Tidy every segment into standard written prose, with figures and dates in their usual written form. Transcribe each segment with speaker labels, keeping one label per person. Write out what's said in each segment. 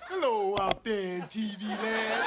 Speaker 1: Hello out there in TV land.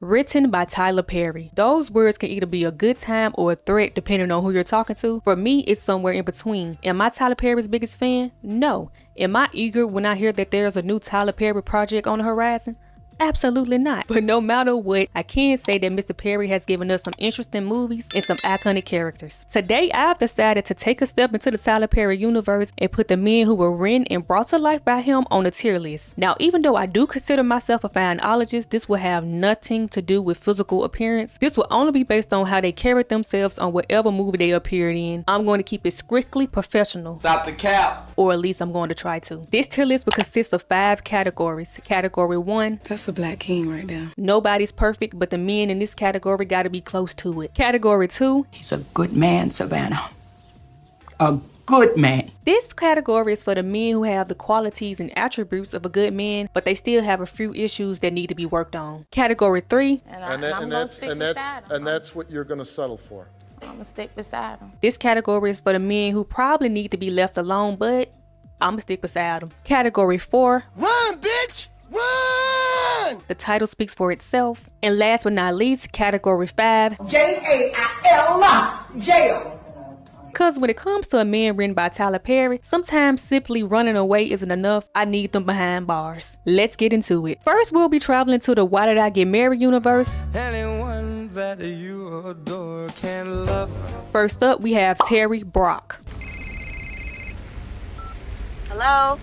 Speaker 2: Written by Tyler Perry. Those words can either be a good time or a threat depending on who you're talking to. For me, it's somewhere in between. Am I Tyler Perry's biggest fan? No. Am I eager when I hear that there's a new Tyler Perry project on the horizon? Absolutely not. But no matter what, I can say that Mr. Perry has given us some interesting movies and some iconic characters. Today, I've decided to take a step into the Tyler Perry universe and put the men who were written and brought to life by him on a tier list. Now, even though I do consider myself a fanologist, this will have nothing to do with physical appearance. This will only be based on how they carried themselves on whatever movie they appeared in. I'm going to keep it strictly professional.
Speaker 3: Stop the cap.
Speaker 2: Or at least I'm going to try to. This tier list will consist of 5 categories. Category 1.
Speaker 4: That's a black king right there.
Speaker 2: Nobody's perfect, but the men in this category gotta be close to it. Category 2.
Speaker 5: He's a good man, Savannah. A good man.
Speaker 2: This category is for the men who have the qualities and attributes of a good man, but they still have a few issues that need to be worked on. Category 3.
Speaker 1: And that's what you're gonna settle for.
Speaker 6: I'm gonna stick beside him.
Speaker 2: This category is for the men who probably need to be left alone, but I'ma stick beside them. Category 4.
Speaker 1: Run, bitch! Run!
Speaker 2: The title speaks for itself. And last but not least, category 5.
Speaker 5: Jail. Jail.
Speaker 2: Cause when it comes to a man written by Tyler Perry, sometimes simply running away isn't enough. I need them behind bars. Let's get into it. First, we'll be traveling to the Why Did I Get Married universe.
Speaker 3: Anyone that you adore can love.
Speaker 2: First up, we have Terry Brock.
Speaker 6: Hello?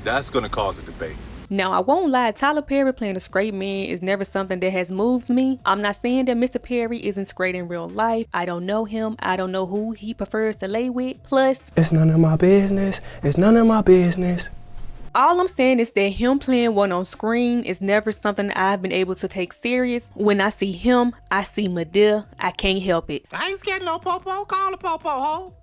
Speaker 7: That's gonna cause a debate.
Speaker 2: Now, I won't lie, Tyler Perry playing a straight man is never something that has moved me. I'm not saying that Mr. Perry isn't straight in real life. I don't know him. I don't know who he prefers to lay with. Plus,
Speaker 3: It's none of my business. It's none of my business.
Speaker 2: all I'm saying is that him playing one on screen is never something I've been able to take serious. When I see him, I see Madea. I can't help it.
Speaker 1: I ain't scared no popo. Call the popo, ho.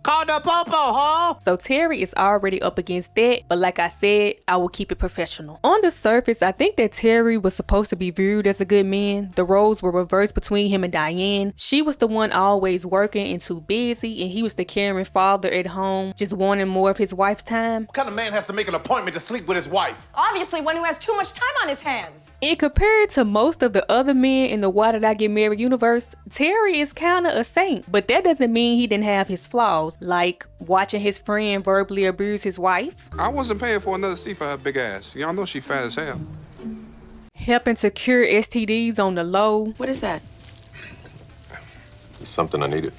Speaker 1: Call the popo, ho.
Speaker 2: So Terry is already up against that, but like I said, I will keep it professional. On the surface, I think that Terry was supposed to be viewed as a good man. The roles were reversed between him and Diane. She was the one always working and too busy, and he was the caring father at home, just wanting more of his wife's time.
Speaker 7: What kind of man has to make an appointment to sleep with his wife?
Speaker 8: Obviously, one who has too much time on his hands.
Speaker 2: And compared to most of the other men in the Why Did I Get Married universe, Terry is kinda a saint, but that doesn't mean he didn't have his flaws. Like watching his friend verbally abuse his wife.
Speaker 9: I wasn't paying for another seat for her big ass. Y'all know she fat as hell.
Speaker 2: Helping to cure STDs on the low.
Speaker 4: What is that?
Speaker 7: It's something I needed.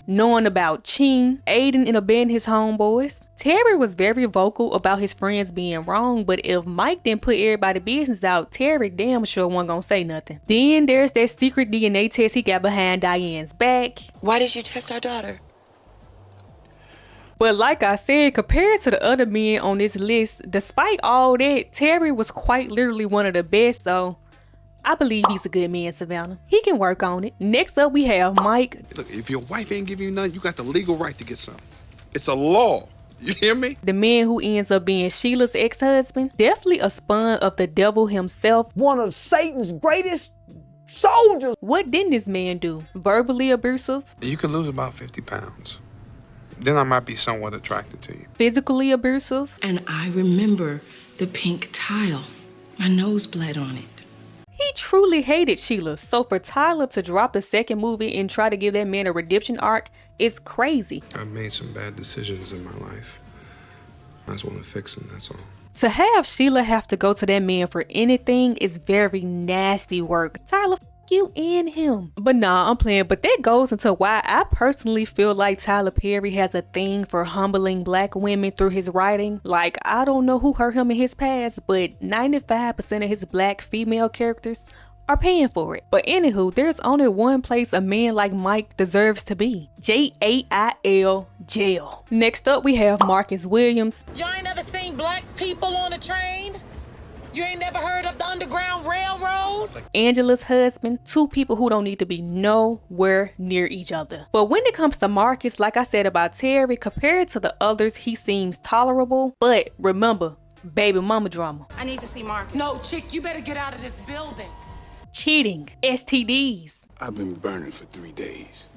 Speaker 2: Knowing about cheating, aiding and abetting his homeboys. Terry was very vocal about his friends being wrong, but if Mike didn't put everybody's business out, Terry damn sure wasn't gonna say nothing. Then there's that secret DNA test he got behind Diane's back.
Speaker 4: Why did you test our daughter?
Speaker 2: But like I said, compared to the other men on this list, despite all that, Terry was quite literally one of the best, so I believe he's a good man, Savannah. He can work on it. Next up, we have Mike.
Speaker 9: Look, if your wife ain't giving you nothing, you got the legal right to get something. It's a law. You hear me?
Speaker 2: The man who ends up being Sheila's ex-husband. Definitely a spawn of the devil himself.
Speaker 3: One of Satan's greatest soldiers.
Speaker 2: What didn't this man do? Verbally abusive?
Speaker 9: You could lose about 50 pounds. Then I might be somewhat attracted to you.
Speaker 2: Physically abusive?
Speaker 4: And I remember the pink tile. My nose bled on it.
Speaker 2: He truly hated Sheila, so for Tyler to drop the second movie and try to give that man a redemption arc is crazy.
Speaker 9: I've made some bad decisions in my life. I just want to fix them, that's all.
Speaker 2: To have Sheila have to go to that man for anything is very nasty work. Tyler, f you and him. But nah, I'm playing. But that goes into why I personally feel like Tyler Perry has a thing for humbling black women through his writing. Like, I don't know who hurt him in his past, but 95% of his black female characters are paying for it. But anywho, there's only one place a man like Mike deserves to be. Jail. Jail. Next up, we have Marcus Williams.
Speaker 10: Y'all ain't never seen black people on a train? You ain't never heard of the Underground Railroad?
Speaker 2: Angela's husband, 2 people who don't need to be nowhere near each other. But when it comes to Marcus, like I said about Terry, compared to the others, he seems tolerable. But remember, baby mama drama.
Speaker 8: I need to see Marcus.
Speaker 10: No, chick, you better get out of this building.
Speaker 2: cheating, STDs.
Speaker 9: I've been burning for 3 days.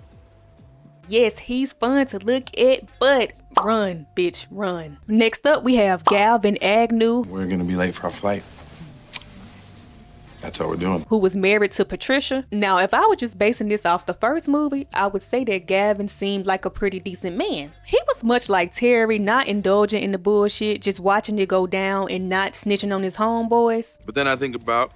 Speaker 2: Yes, he's fun to look at, but run, bitch, run. Next up, we have Galvin Agnew.
Speaker 11: We're gonna be late for our flight. That's how we're doing.
Speaker 2: Who was married to Patricia. Now, if I were just basing this off the first movie, I would say that Gavin seemed like a pretty decent man. He was much like Terry, not indulging in the bullshit, just watching it go down and not snitching on his homeboys.
Speaker 9: But then I think about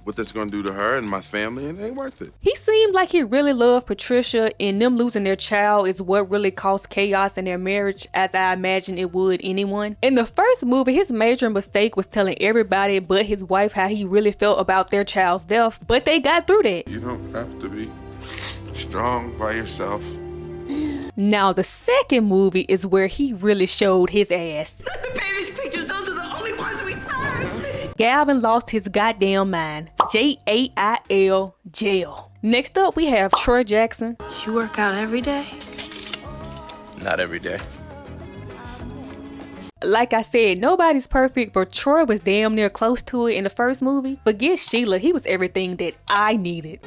Speaker 9: what that's gonna do to her and my family, and it ain't worth it.
Speaker 2: He seemed like he really loved Patricia, and them losing their child is what really caused chaos in their marriage, as I imagine it would anyone. In the first movie, his major mistake was telling everybody but his wife how he really felt about their child's death, but they got through that.
Speaker 9: You don't have to be strong by yourself.
Speaker 2: Now, the second movie is where he really showed his ass.
Speaker 4: The baby's pictures, those are the only ones we have.
Speaker 2: Gavin lost his goddamn mind. Jail, jail. Next up, we have Troy Jackson.
Speaker 6: You work out every day?
Speaker 11: Not every day.
Speaker 2: Like I said, nobody's perfect, but Troy was damn near close to it in the first movie. Forget Sheila, he was everything that I needed.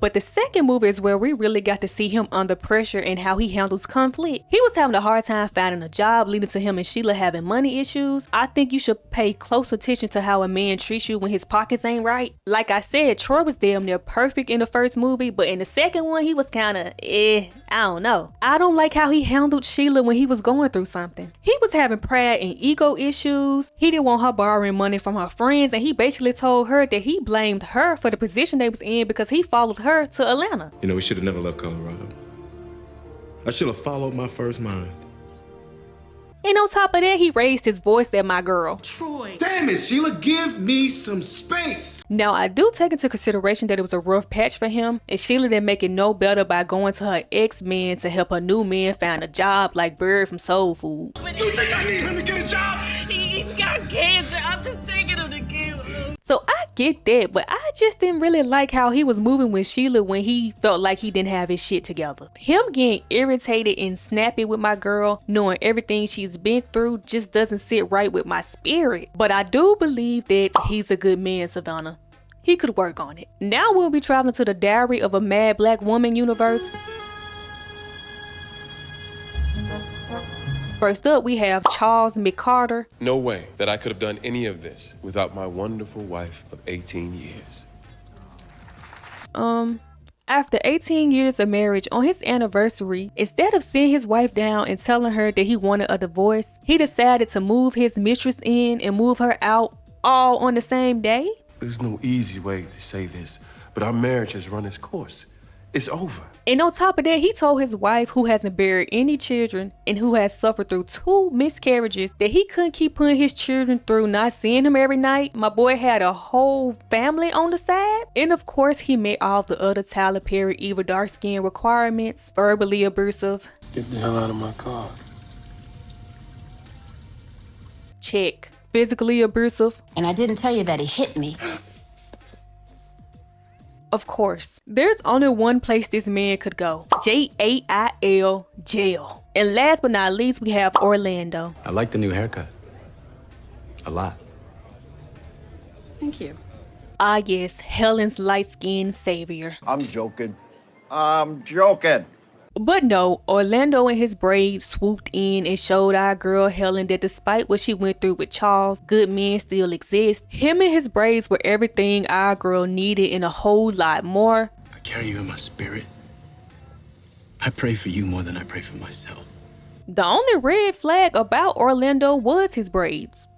Speaker 2: But the second movie is where we really got to see him under pressure and how he handles conflict. He was having a hard time finding a job, leading to him and Sheila having money issues. I think you should pay close attention to how a man treats you when his pockets ain't right. Like I said, Troy was damn near perfect in the first movie, but in the second one, he was kinda I don't know. I don't like how he handled Sheila when he was going through something. He was having pride and ego issues. He didn't want her borrowing money from her friends, and he basically told her that he blamed her for the position they was in because he followed her to Atlanta.
Speaker 12: You know, we should have never left Colorado. I should have followed my first mind.
Speaker 2: And on top of that, he raised his voice at my girl.
Speaker 4: Troy.
Speaker 12: Damn it, Sheila, give me some space.
Speaker 2: Now, I do take into consideration that it was a rough patch for him, and Sheila didn't make it no better by going to her ex-man to help her new man find a job like Bird from Soul Food.
Speaker 12: You think I need him to get a job?
Speaker 4: He's got cancer. I'm just taking him to kill him.
Speaker 2: So I get that, but I just didn't really like how he was moving with Sheila when he felt like he didn't have his shit together. Him getting irritated and snappy with my girl, knowing everything she's been through, just doesn't sit right with my spirit. But I do believe that he's a good man, Savannah. He could work on it. Now we'll be traveling to the Diary of a Mad Black Woman universe. First up, we have Charles McCarter.
Speaker 13: No way that I could have done any of this without my wonderful wife of 18 years.
Speaker 2: After 18 years of marriage, on his anniversary, instead of sitting his wife down and telling her that he wanted a divorce, he decided to move his mistress in and move her out all on the same day.
Speaker 13: There's no easy way to say this, but our marriage has run its course. It's over.
Speaker 2: And on top of that, he told his wife, who hasn't buried any children and who has suffered through 2 miscarriages, that he couldn't keep putting his children through not seeing him every night. My boy had a whole family on the side. And of course, he met all the other Tyler Perry evil dark skin requirements, verbally abusive.
Speaker 13: Get the hell out of my car.
Speaker 2: Check. Physically abusive.
Speaker 6: And I didn't tell you that he hit me.
Speaker 2: Of course, there's only one place this man could go. Jail, jail. And last but not least, we have Orlando.
Speaker 11: I like the new haircut. A lot.
Speaker 4: Thank you.
Speaker 2: Ah yes, Helen's light-skinned savior.
Speaker 14: I'm joking. I'm joking.
Speaker 2: But no, Orlando and his braids swooped in and showed our girl Helen that despite what she went through with Charles, good men still exist. Him and his braids were everything our girl needed and a whole lot more.
Speaker 12: I carry you in my spirit. I pray for you more than I pray for myself.
Speaker 2: The only red flag about Orlando was his braids.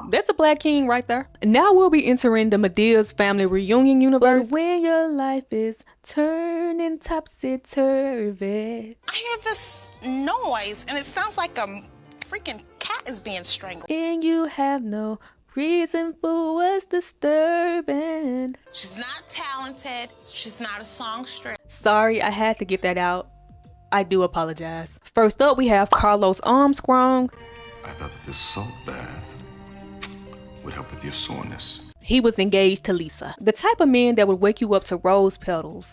Speaker 2: That's a black king right there. Now we'll be entering the Medea's family reunion universe. But when your life is turning topsy-turvy,
Speaker 10: I hear this noise, and it sounds like a freaking cat is being strangled.
Speaker 2: and you have no reason for what's disturbing.
Speaker 10: She's not talented. She's not a songstress.
Speaker 2: Sorry, I had to get that out. I do apologize. First up, we have Carlos Armstrong.
Speaker 11: I thought this salt bath would help with your soreness.
Speaker 2: He was engaged to Lisa, the type of man that would wake you up to rose petals,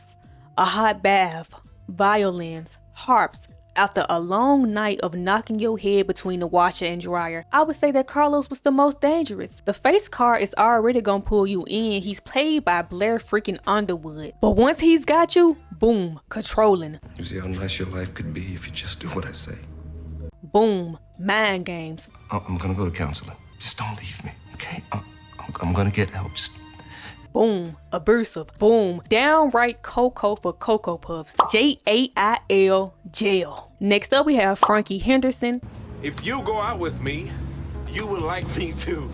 Speaker 2: a hot bath, violins, harps, After a long night of knocking your head between the washer and dryer, I would say that Carlos was the most dangerous. The face card is already gonna pull you in. He's played by Blair freaking Underwood. But once he's got you, boom, controlling.
Speaker 11: You see how nice your life could be if you just do what I say.
Speaker 2: Boom, mind games.
Speaker 11: I'm gonna go to counseling. Just don't leave me, okay? I'm gonna get help. Just
Speaker 2: boom, abusive. Boom, downright Coco for Cocoa Puffs. Jail, jail. Next up, we have Frankie Henderson.
Speaker 15: If you go out with me, you will like me too.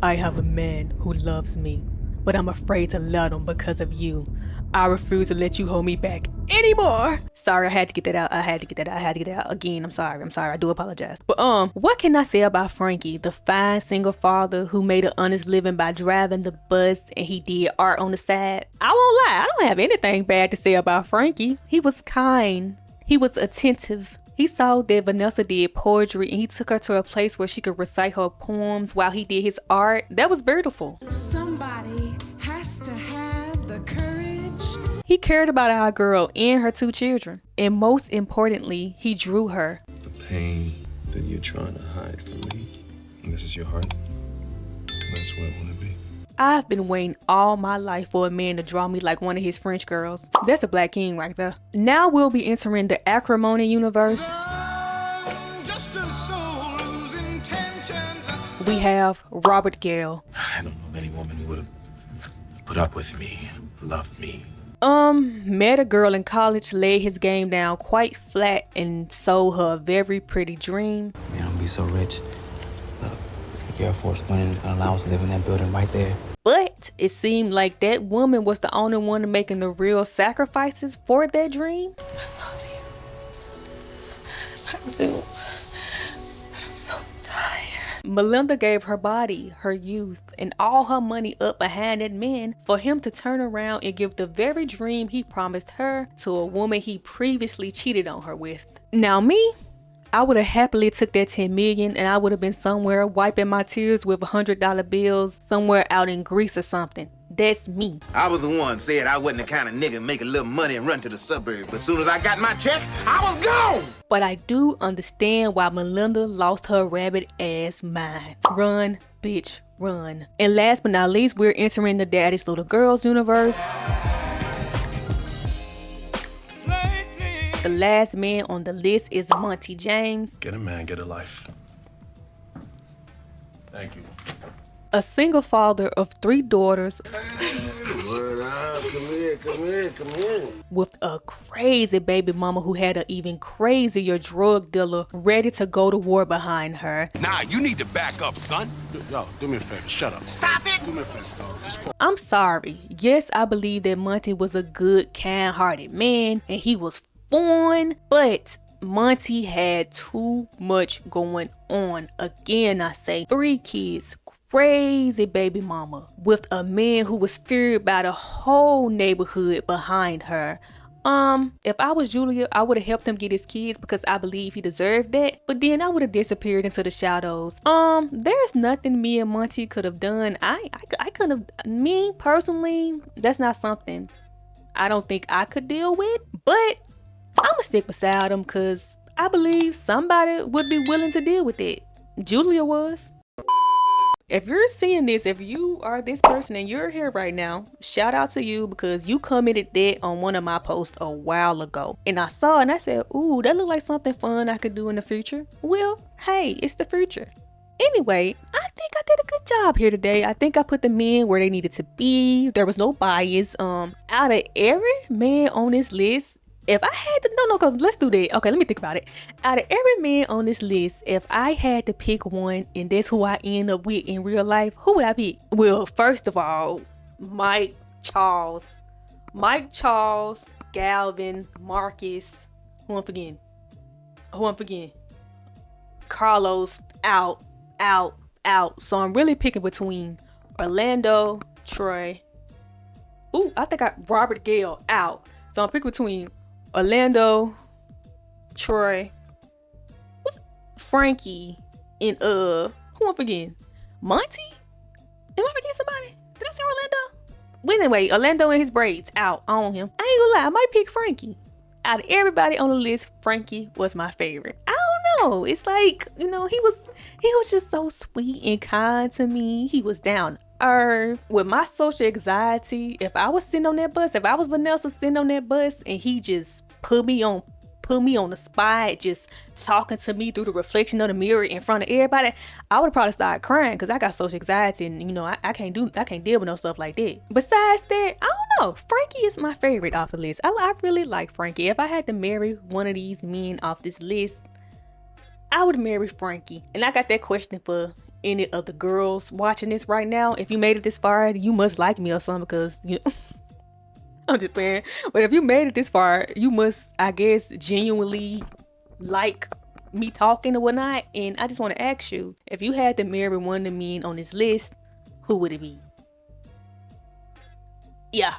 Speaker 2: I have a man who loves me, but I'm afraid to let him because of you. I refuse to let you hold me back anymore. Sorry, I had to get that out. I had to get that out again. I'm sorry. I do apologize. But what can I say about Frankie, the fine single father who made an honest living by driving the bus and he did art on the side? I won't lie, I don't have anything bad to say about Frankie. He was kind. He was attentive. He saw that Vanessa did poetry and he took her to a place where she could recite her poems while he did his art. That was beautiful.
Speaker 4: Somebody has to have the courage.
Speaker 2: He cared about our girl and her 2 children. And most importantly, he drew her.
Speaker 11: the pain that you're trying to hide from me. And this is your heart. That's where I want to be.
Speaker 2: I've been waiting all my life for a man to draw me like one of his French girls. That's a black king right there. Now we'll be entering the acrimony universe. We have Robert Gale.
Speaker 13: I don't know any woman who would have put up with me, loved me.
Speaker 2: Met a girl in college, laid his game down quite flat and sold her a very pretty dream.
Speaker 12: Man, I'm gonna be so rich. Look, the Air Force One is gonna allow us to live in that building right there.
Speaker 2: But it seemed like that woman was the only one making the real sacrifices for that dream.
Speaker 4: I love you. I do. But I'm so tired.
Speaker 2: Melinda gave her body, her youth, and all her money up behind that man for him to turn around and give the very dream he promised her to a woman he previously cheated on her with. Now me, I would have happily took that $10 million and I would have been somewhere wiping my tears with $100 bills somewhere out in Greece or something. That's me.
Speaker 1: I was the one said I wasn't the kind of nigga make a little money and run to the suburbs. But as soon as I got my check, I was gone.
Speaker 2: But I do understand why Melinda lost her rabbit ass mind. Run, bitch, run. And last but not least, we're entering the Daddy's Little Girls universe. The last man on the list is Monty James.
Speaker 13: Get a man, get a life. Thank you.
Speaker 2: A single father of 3 daughters.
Speaker 14: Come here.
Speaker 2: With a crazy baby mama who had an even crazier drug dealer ready to go to war behind her.
Speaker 15: Nah, you need to back up, son.
Speaker 13: Yo, do me a favor, shut up.
Speaker 15: Stop it.
Speaker 13: Do me a favor.
Speaker 2: I'm sorry. Yes, I believe that Monty was a good, kind-hearted man and he was fun, but Monty had too much going on. Again, I say 3 kids, crazy baby mama with a man who was feared by the whole neighborhood behind her. If I was Julia, I would have helped him get his kids because I believe he deserved that. But then I would have disappeared into the shadows. There's nothing me and Monty could have done. I could have, me personally, that's not something I don't think I could deal with. But I'ma stick beside him because I believe somebody would be willing to deal with it. Julia was. If you're seeing this, if you are this person and you're here right now, shout out to you because you commented that on one of my posts a while ago. And I saw it and I said, ooh, that looked like something fun I could do in the future. Well, hey, it's the future. Anyway, I think I did a good job here today. I think I put the men where they needed to be. There was no bias. Out of every man on this list, if I had to, cause let's do that. Okay, let me think about it. Out of every man on this list, if I had to pick one and that's who I end up with in real life, who would I pick? Well, first of all, Mike Charles, Galvin, Marcus, who I'm forgetting? Carlos, out. So I'm really picking between Orlando, Troy. Ooh, I think Robert Gale, out. So I'm picking between Orlando, Troy, Frankie, and who I'm forgetting? Monty? Am I forgetting somebody? Did I say Orlando? Well, anyway, Orlando and his braids, out on him. I ain't gonna lie, I might pick Frankie. Out of everybody on the list, Frankie was my favorite. I don't know. It's like, you know, he was just so sweet and kind to me. He was down to earth. With my social anxiety, if I was sitting on that bus, if I was Vanessa sitting on that bus and he just put me on the spot, just talking to me through the reflection of the mirror in front of everybody, I would probably start crying because I got social anxiety and, you know, I can't deal with no stuff like that. Besides that, I don't know. Frankie is my favorite off the list. I really like Frankie. If I had to marry one of these men off this list, I would marry Frankie. And I got that question for any of the girls watching this right now. If you made it this far, you must like me or something, because, you know, I'm just playing. But if you made it this far, you must, I guess, genuinely like me talking or whatnot. And I just want to ask you, if you had to marry one of the men on this list, who would it be? Yeah.